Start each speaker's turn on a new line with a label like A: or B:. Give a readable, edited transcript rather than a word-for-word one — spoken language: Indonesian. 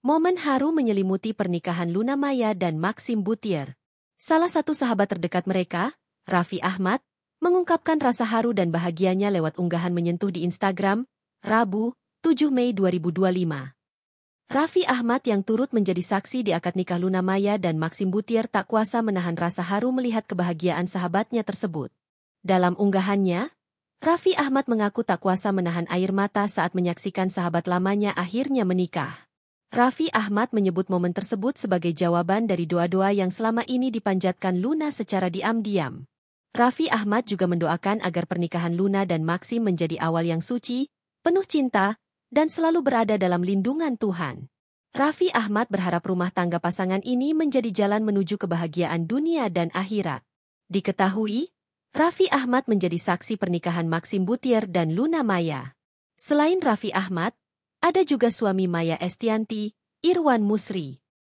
A: Momen haru menyelimuti pernikahan Luna Maya dan Maxim Buttier. Salah satu sahabat terdekat mereka, Raffi Ahmad, mengungkapkan rasa haru dan bahagianya lewat unggahan menyentuh di Instagram, Rabu, 7 Mei 2025. Raffi Ahmad yang turut menjadi saksi di akad nikah Luna Maya dan Maxim Buttier tak kuasa menahan rasa haru melihat kebahagiaan sahabatnya tersebut. Dalam unggahannya, Raffi Ahmad mengaku tak kuasa menahan air mata saat menyaksikan sahabat lamanya akhirnya menikah. Raffi Ahmad menyebut momen tersebut sebagai jawaban dari doa-doa yang selama ini dipanjatkan Luna secara diam-diam. Raffi Ahmad juga mendoakan agar pernikahan Luna dan Maxim menjadi awal yang suci, penuh cinta, dan selalu berada dalam lindungan Tuhan. Raffi Ahmad berharap rumah tangga pasangan ini menjadi jalan menuju kebahagiaan dunia dan akhirat. Diketahui, Raffi Ahmad menjadi saksi pernikahan Maxim Buttier dan Luna Maya. Selain Raffi Ahmad, ada juga suami Maya Estianty, Irwan Musri.